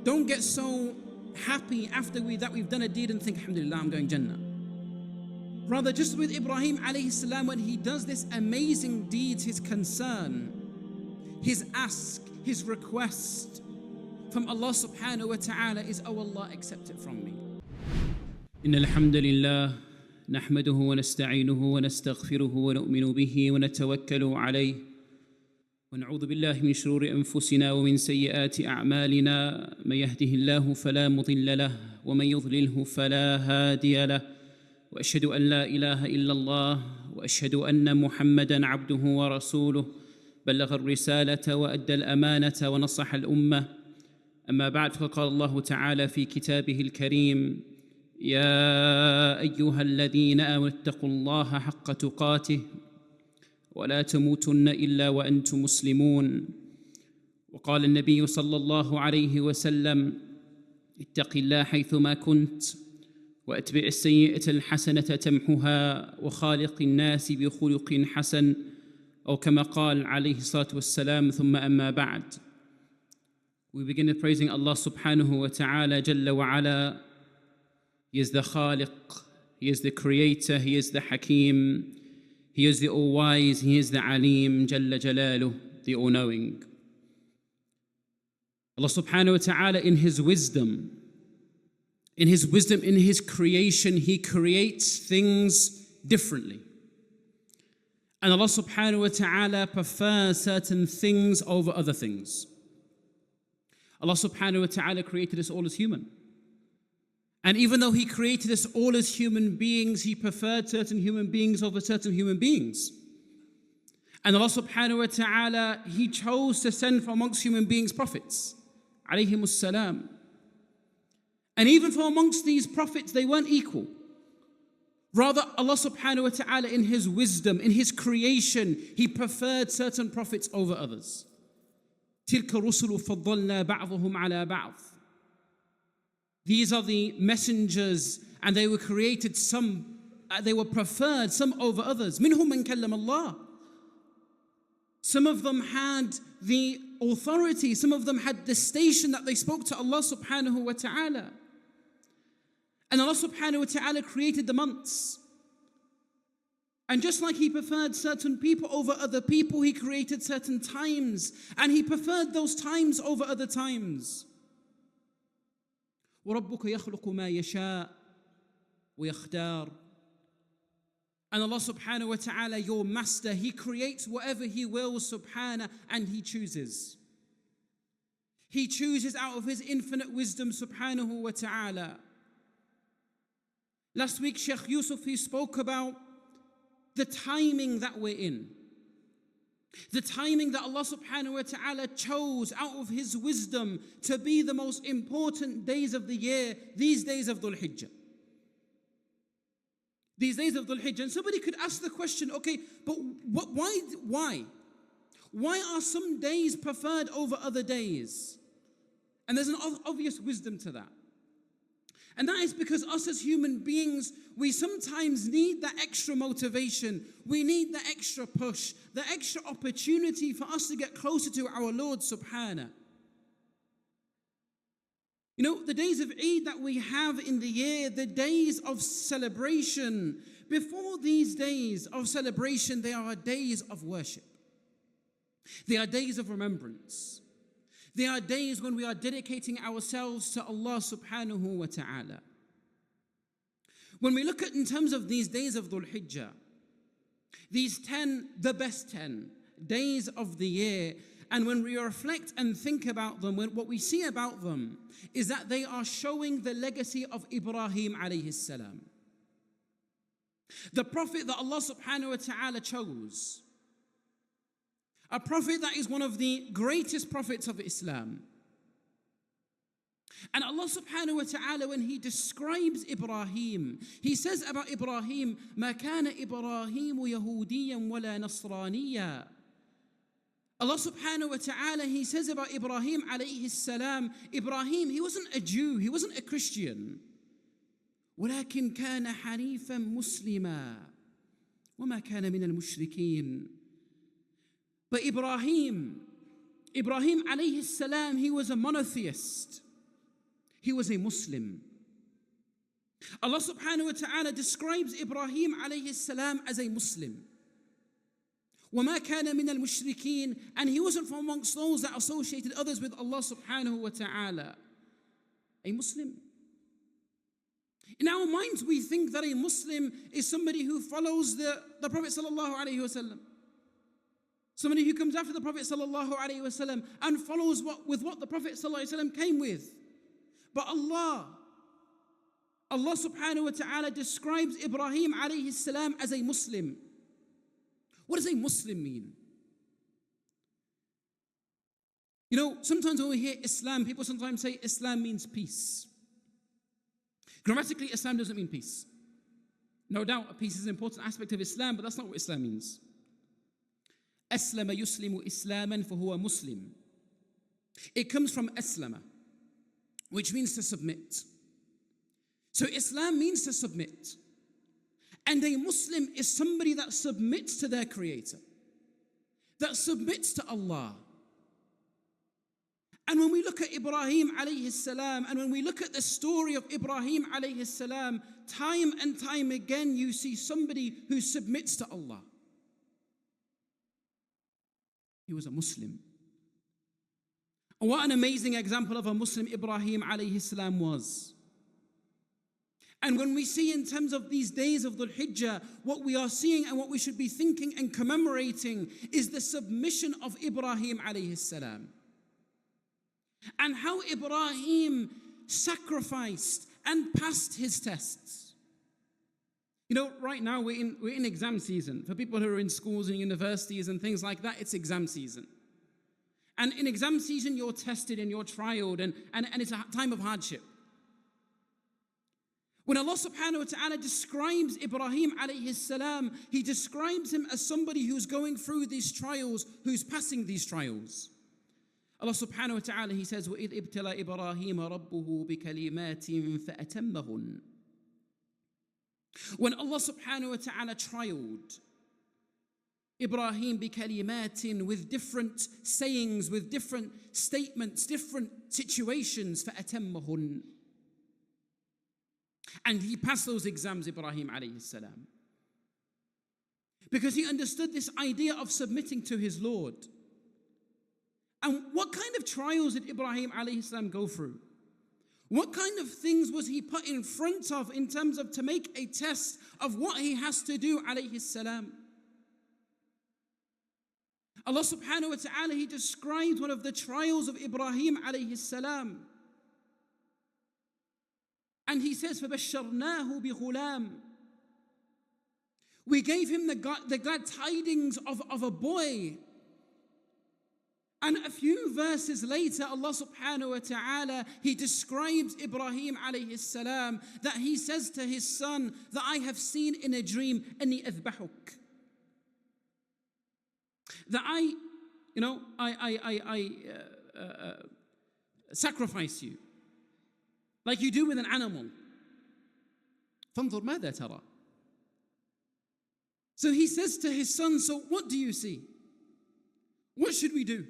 Don't get so happy after that we've done a deed and think, alhamdulillah, I'm going Jannah. Rather, just with Ibrahim alayhi salam, when he does this amazing deed, his concern, his ask, his request from Allah subhanahu wa ta'ala is, oh Allah, accept it from me. إن الحمد لله نحمده ونستعينه ونستغفره ونؤمن به ونتوكل عليه ونعوذ بالله من شرور أنفسنا ومن سيئات أعمالنا من يهده الله فلا مضل له ومن يضلله فلا هادي له وأشهد أن لا إله إلا الله وأشهد أن محمدًا عبده ورسوله بلغ الرسالة وأدى الأمانة ونصح الأمة أما بعد فقال الله تعالى في كتابه الكريم يا أيها الذين آمنوا اتقوا الله حق تقاته ولا تموتن إلا وأنتم مسلمون وقال النبي صلى الله عليه وسلم اتق الله حيثما كنت وأتبع السيئة الحسنة تمحها وخالق الناس بخلق حسن أو كما قال عليه الصلاة والسلام ثم أما بعد. We begin with praising Allah subhanahu wa ta'ala jalla wa ala. He is the Khaliq, He is the Creator, He is the Hakim, He is the All-Wise, He is the Alim, Jalla Jalaluh, the All-Knowing. Allah subhanahu wa ta'ala in His wisdom, in His creation, He creates things differently. And Allah subhanahu wa ta'ala prefers certain things over other things. Allah subhanahu wa ta'ala created us all as human. And even though He created us all as human beings, He preferred certain human beings over certain human beings. And Allah subhanahu wa ta'ala, He chose to send from amongst human beings prophets, alayhimus salam. And even from amongst these prophets, they weren't equal. Rather, Allah subhanahu wa ta'ala in His wisdom, in His creation, He preferred certain prophets over others. تِلْكَ رُسُلُ فَضَّلْنَا بَعْضُهُمْ عَلَى بَعْضٍ. These are the messengers, and they were created, they were preferred, some over others. مِنْهُمْ مَنْ كَلَّمَ اللَّهِ. Some of them had the authority, some of them had the station that they spoke to Allah subhanahu wa ta'ala. And Allah subhanahu wa ta'ala created the months. And just like He preferred certain people over other people, He created certain times. And He preferred those times over other times. وَرَبُّكَ يَخْلُقُ مَا يَشَاءُ وَيَخْتَارُ. And Allah subhanahu wa ta'ala, your master, He creates whatever He wills, subhanahu, and He chooses. He chooses out of His infinite wisdom, subhanahu wa ta'ala. Last week, Sheikh Yusuf, he spoke about the timing that we're in. The timing that Allah subhanahu wa ta'ala chose out of His wisdom to be the most important days of the year, these days of Dhul Hijjah. These days of Dhul Hijjah. And somebody could ask the question, okay, but why? Why are some days preferred over other days? And there's an obvious wisdom to that. And that is because us as human beings, we sometimes need that extra motivation. We need the extra push, the extra opportunity for us to get closer to our Lord subhanahu. You know, the days of Eid that we have in the year, the days of celebration, before these days of celebration, they are days of worship. They are days of remembrance. They are days when we are dedicating ourselves to Allah subhanahu wa ta'ala. When we look at in terms of these days of Dhul Hijjah, these 10, the best 10 days of the year, and when we reflect and think about them, what we see about them is that they are showing the legacy of Ibrahim alayhi salam. The prophet that Allah subhanahu wa ta'ala chose. A prophet that is one of the greatest prophets of Islam. And Allah subhanahu wa ta'ala, when He describes Ibrahim, He says about Ibrahim, مَا كَانَ إِبْرَاهِيمُ يَهُودِيًّا وَلَا نَصْرَانِيًّا. Allah subhanahu wa ta'ala, He says about Ibrahim alayhi salam, Ibrahim, he wasn't a Jew, he wasn't a Christian. وَلَكِنْ كَانَ حَنِيفًا مُسْلِمًا وَمَا كَانَ مِنَ الْمُشْرِكِينَ. But Ibrahim alayhi salam, he was a monotheist. He was a Muslim. Allah subhanahu wa ta'ala describes Ibrahim alayhi salam as a Muslim. وَمَا كَانَ مِنَ الْمُشْرِكِينَ, and he wasn't from amongst those that associated others with Allah subhanahu wa ta'ala. A Muslim. In our minds, we think that a Muslim is somebody who follows the Prophet sallallahu alaihi wasallam. Somebody who comes after the Prophet sallallahu alaihi wasallam and follows what the Prophet sallallahu alaihi wasallam came with. But Allah subhanahu wa ta'ala describes Ibrahim alayhi salam as a Muslim. What does a Muslim mean? You know, sometimes when we hear Islam, people sometimes say Islam means peace. Grammatically, Islam doesn't mean peace. No doubt, peace is an important aspect of Islam, but that's not what Islam means. Aslama yuslimu islaman fahuwa Muslim. It comes from aslama, which means to submit. So Islam means to submit. And a Muslim is somebody that submits to their Creator, that submits to Allah. And when we look at Ibrahim alayhi salam, and when we look at the story of Ibrahim alayhi salam, time and time again you see somebody who submits to Allah. He was a Muslim. And what an amazing example of a Muslim Ibrahim alayhi salam was. And when we see in terms of these days of Dhul Hijjah, what we are seeing and what we should be thinking and commemorating is the submission of Ibrahim alayhi salam. And how Ibrahim sacrificed and passed his tests. You know, right now we're in exam season. For people who are in schools and universities and things like that, it's exam season. And in exam season, you're tested and you're trialed, and it's a time of hardship. When Allah subhanahu wa ta'ala describes Ibrahim alayhi salam, He describes him as somebody who's going through these trials, who's passing these trials. Allah subhanahu wa ta'ala, He says, وَإِذْ ابْتَلَى إِبْرَاهِيمَ رَبُّهُ بِكَلِمَاتٍ فَأَتَمَّهُنْ. When Allah subhanahu wa ta'ala trialed Ibrahim بِكَلِمَاتٍ, with different sayings, with different statements, different situations, فَأَتَمَّهُنْ. And he passed those exams, Ibrahim alayhi salam. Because he understood this idea of submitting to his Lord. And what kind of trials did Ibrahim alayhi salam go through? What kind of things was he put in front of in terms of to make a test of what he has to do alayhi salam? Allah subhanahu wa ta'ala, He described one of the trials of Ibrahim alayhi salam. And He says, فَبَشَّرْنَاهُ بِغُلَامٍ. We gave him the glad tidings of a boy. And a few verses later, Allah subhanahu wa ta'ala, He describes Ibrahim alayhi salam, that he says to his son, that I have seen in a dream, أَنِّي أَذْبَحُكَ. That I sacrifice you. Like you do with an animal. فَانْظُرْ مَاذَا تَرَى. So he says to his son, so what do you see? What should we do?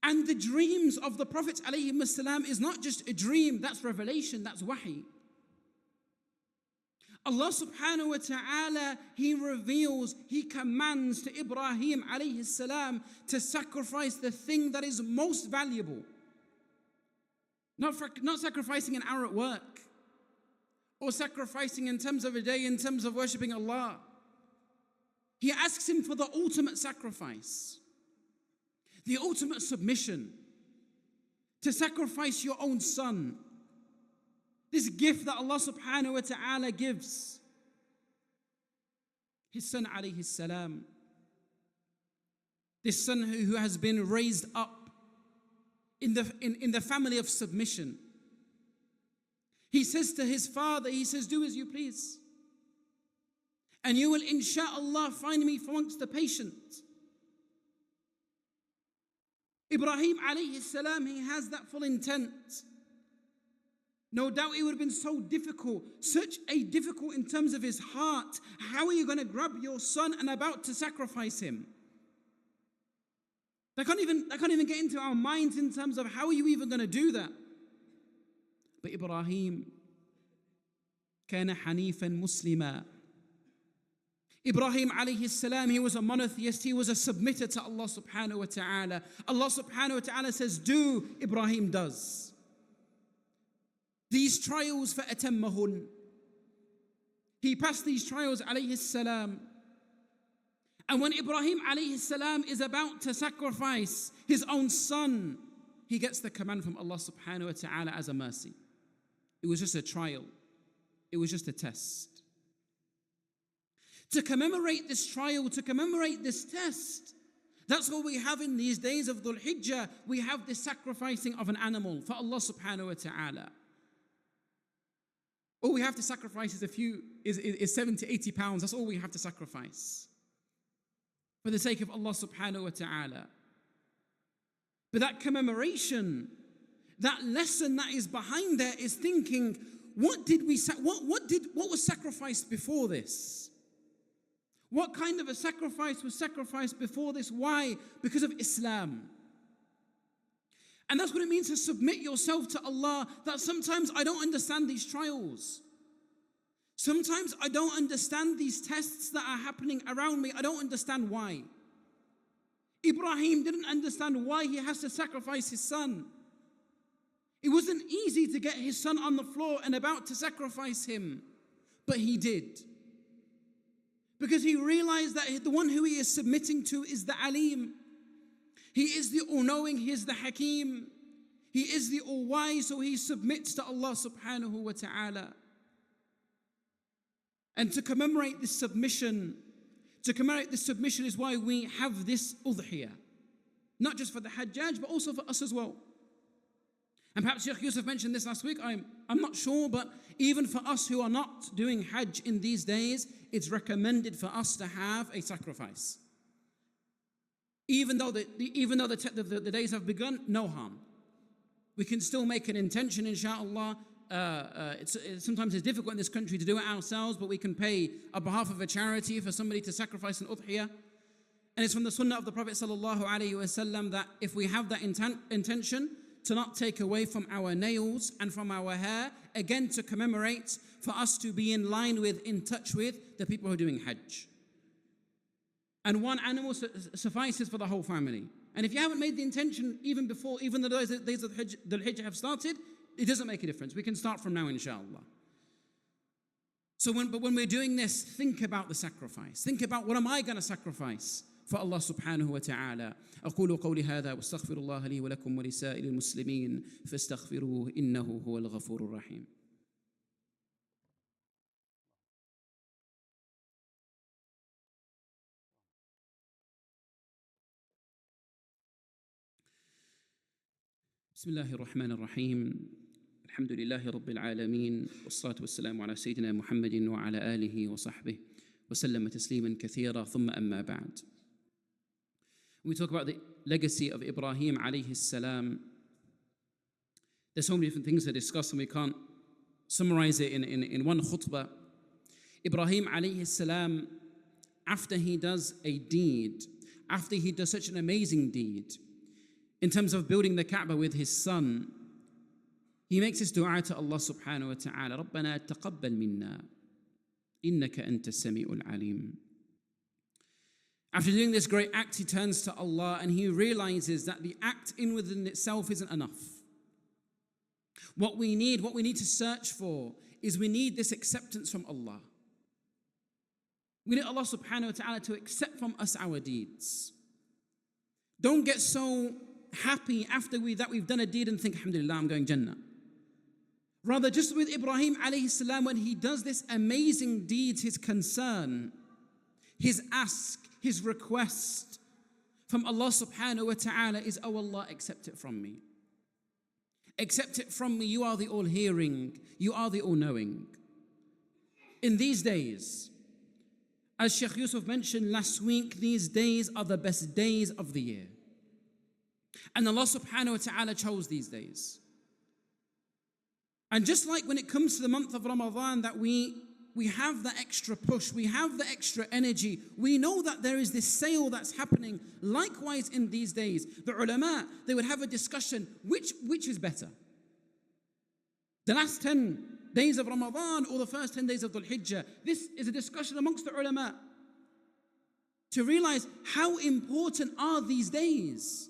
And the dreams of the Prophet ﷺ is not just a dream, that's revelation, that's wahi. Allah subhanahu wa ta'ala, He reveals, He commands to Ibrahim alayhi salam to sacrifice the thing that is most valuable. Not sacrificing an hour at work, or sacrificing in terms of a day, in terms of worshipping Allah. He asks him for the ultimate sacrifice, the ultimate submission, to sacrifice your own son. This gift that Allah subhanahu wa ta'ala gives. His son alayhi salam. This son who has been raised up in the family of submission. He says to his father, he says, do as you please. And you will insha'Allah find me amongst the patient. Ibrahim alayhi salam, he has that full intent. No doubt it would have been so difficult, such a difficult in terms of his heart. How are you going to grab your son and about to sacrifice him? That can't even get into our minds in terms of how are you even going to do that? But Ibrahim كان حنيفا مسلما. Ibrahim alayhi salam, he was a monotheist, he was a submitter to Allah subhanahu wa ta'ala. Allah subhanahu wa ta'ala says, do, Ibrahim does. These trials فَأَتَمَّهُنْ. He passed these trials alayhi salam. And when Ibrahim alayhi salam is about to sacrifice his own son, he gets the command from Allah subhanahu wa ta'ala as a mercy. It was just a trial. It was just a test. To commemorate this trial, to commemorate this test, that's what we have in these days of Dhul Hijjah. We have this sacrificing of an animal for Allah subhanahu wa ta'ala. All we have to sacrifice is 70, 80 pounds. That's all we have to sacrifice for the sake of Allah subhanahu wa ta'ala. But that commemoration, that lesson that is behind there is thinking, what was sacrificed before this? What kind of a sacrifice was sacrificed before this? Why? Because of Islam. And that's what it means to submit yourself to Allah, that sometimes I don't understand these trials. Sometimes I don't understand these tests that are happening around me. I don't understand why. Ibrahim didn't understand why he has to sacrifice his son. It wasn't easy to get his son on the floor and about to sacrifice him, but he did. Because he realized that the one who he is submitting to is the Alim. He is the all-knowing, he is the Hakim. He is the all-wise, so he submits to Allah subhanahu wa ta'ala. And to commemorate this submission is why we have this udhiyah. Not just for the Hajjaj, but also for us as well. And perhaps Sheikh Yusuf mentioned this last week, I'm not sure, but even for us who are not doing Hajj in these days, it's recommended for us to have a sacrifice. Even though the days have begun, no harm. We can still make an intention, inshallah. Sometimes it's difficult in this country to do it ourselves, but we can pay on behalf of a charity for somebody to sacrifice an udhiyah. And it's from the sunnah of the Prophet sallallahu alaihi wasallam that if we have that intention, to not take away from our nails and from our hair, again to commemorate, for us to be in line with, in touch with the people who are doing Hajj. And one animal suffices for the whole family. And if you haven't made the intention even before, even the days of the Hajj have started, it doesn't make a difference. We can start from now, inshallah. So when we're doing this, think about the sacrifice. Think about, what am I going to sacrifice for Allah subhanahu wa ta'ala. أقول قولي هذا واستغفر الله لي ولكم ولسائر المسلمين فاستغفروه إنه هو الغفور الرحيم. بسم الله الرحمن الرحيم. الحمد لله رب العالمين والصلاة والسلام على سيدنا محمد وعلى آله وصحبه وسلم تسليما كثيرا ثم أما بعد. When we talk about the legacy of Ibrahim alayhi salam, there's so many different things to discuss and we can't summarize it in one khutbah. Ibrahim alayhi salam, after he does a deed, after he does such an amazing deed, in terms of building the Kaaba with his son, he makes this dua to Allah subhanahu wa ta'ala, رَبَّنَا تَقَبَّلْ مِنَّا إِنَّكَ أَنْتَ السَّمِيعُ الْعَلِيمُ. After doing this great act, he turns to Allah and he realizes that the act in within itself isn't enough. What we need to search for is we need this acceptance from Allah. We need Allah subhanahu wa ta'ala to accept from us our deeds. Don't get so happy after that we've done a deed and think, alhamdulillah, I'm going Jannah. Rather, just with Ibrahim alayhi salam, when he does this amazing deed, his concern, his ask, his request from Allah subhanahu wa ta'ala is, oh Allah, accept it from me. Accept it from me. You are the all-hearing. You are the all-knowing. In these days, as Sheikh Yusuf mentioned last week, these days are the best days of the year. And Allah subhanahu wa ta'ala chose these days. And just like when it comes to the month of Ramadan, that we have the extra push, we have the extra energy, we know that there is this sale that's happening. Likewise in these days, the ulama, they would have a discussion, which is better? The last 10 days of Ramadan or the first 10 days of Dhul Hijjah. This is a discussion amongst the ulama to realize how important are these days.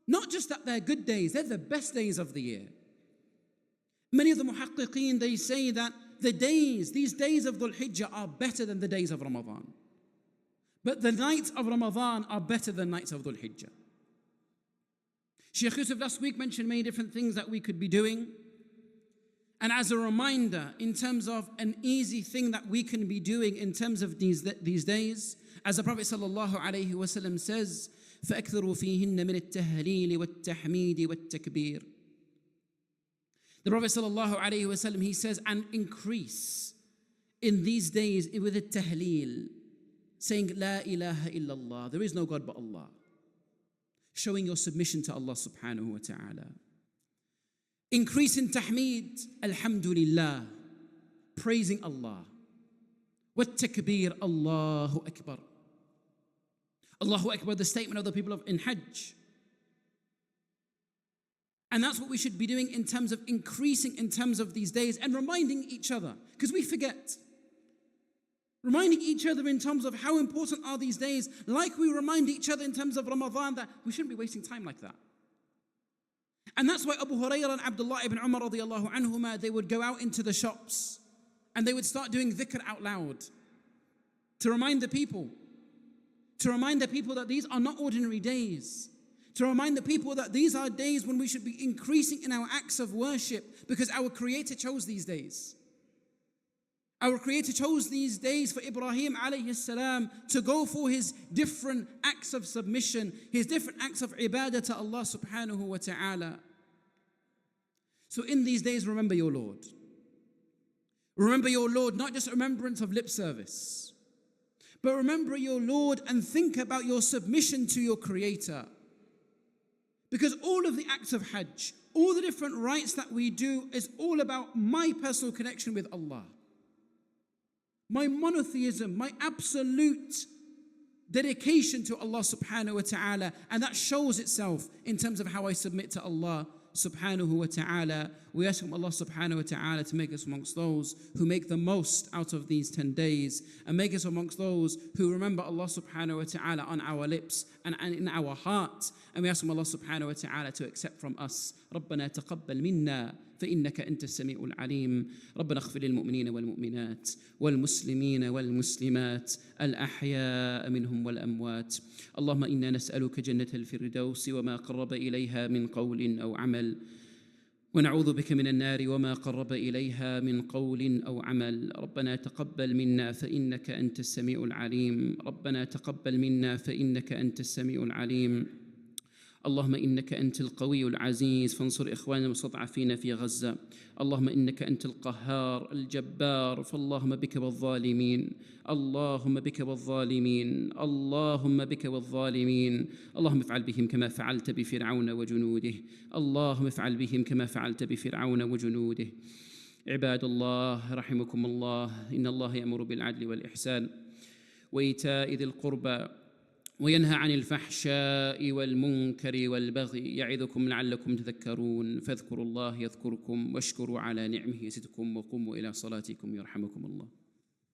Not just that they're good days, they're the best days of the year. Many of the muhaqqiqeen, they say that these days of Dhul Hijjah are better than the days of Ramadan. But the nights of Ramadan are better than nights of Dhul Hijjah. Shaykh Yusuf last week mentioned many different things that we could be doing. And as a reminder, in terms of an easy thing that we can be doing in terms of these days, as the Prophet ﷺ says, فَأَكْثَرُوا فِيهِنَّ مِنَ التَّهْلِيلِ وَالتَّحْمِيدِ وَالتَّكْبِيرِ. The Prophet ﷺ, he says, and increase in these days with a tahleel, saying, La ilaha illallah, there is no God but Allah. Showing your submission to Allah subhanahu wa ta'ala. Increase in tahmeed, alhamdulillah, praising Allah. What takbir, Allahu Akbar. Allahu Akbar, the statement of the people in Hajj. And that's what we should be doing in terms of increasing in terms of these days and reminding each other, because we forget. Reminding each other in terms of how important are these days, like we remind each other in terms of Ramadan, that we shouldn't be wasting time like that. And that's why Abu Hurairah and Abdullah ibn Umar radiallahu anhuma, they would go out into the shops and they would start doing dhikr out loud to remind the people that these are not ordinary days, to remind the people that these are days when we should be increasing in our acts of worship, because our Creator chose these days. Our Creator chose these days for Ibrahim alayhi salam to go for his different acts of submission, his different acts of ibadah to Allah subhanahu wa ta'ala. So in these days, remember your Lord. Remember your Lord, not just remembrance of lip service, but remember your Lord and think about your submission to your Creator. Because all of the acts of Hajj, all the different rites that we do is all about my personal connection with Allah. My monotheism, my absolute dedication to Allah subhanahu wa ta'ala. And that shows itself in terms of how I submit to Allah subhanahu wa ta'ala. We ask Allah subhanahu wa ta'ala to make us amongst those who make the most out of these 10 days, and make us amongst those who remember Allah subhanahu wa ta'ala on our lips and in our heart. And we ask Allah subhanahu wa ta'ala to accept from us. ربنا تقبل منا فإنك أنت السميع العليم. ربنا اغفر للمؤمنين والمؤمنات والمسلمين والمسلمات الأحياء منهم والأموات. اللهم إنا نسألك جنة الفردوس وما قرب إليها من قول أو عمل، ونعوذ بك من النار وما قرب إليها من قول أو عمل. ربنا تقبل منا فإنك أنت السميع العليم. ربنا تقبل منا فإنك أنت السميع العليم. اللهم إنك أنت القوي العزيز، فانصر إخواننا المستضعفين في غزة. اللهم إنك أنت القهار الجبار، فاللهم بك والظالمين، اللهم بك والظالمين، اللهم بك والظالمين. اللهم افعل بهم كما فعلت بفرعون وجنوده، اللهم افعل بهم كما فعلت بفرعون وجنوده. عباد الله رحمكم الله، إن الله يأمر بالعدل والإحسان وإيتاء ذي القربى وينهى عن الفحشاء والمنكر والبغي، يعظكم لعلكم تذكرون. فاذكروا الله يذكركم واشكروا على نعمه يزدكم، وقوموا إلى صلاتكم يرحمكم الله.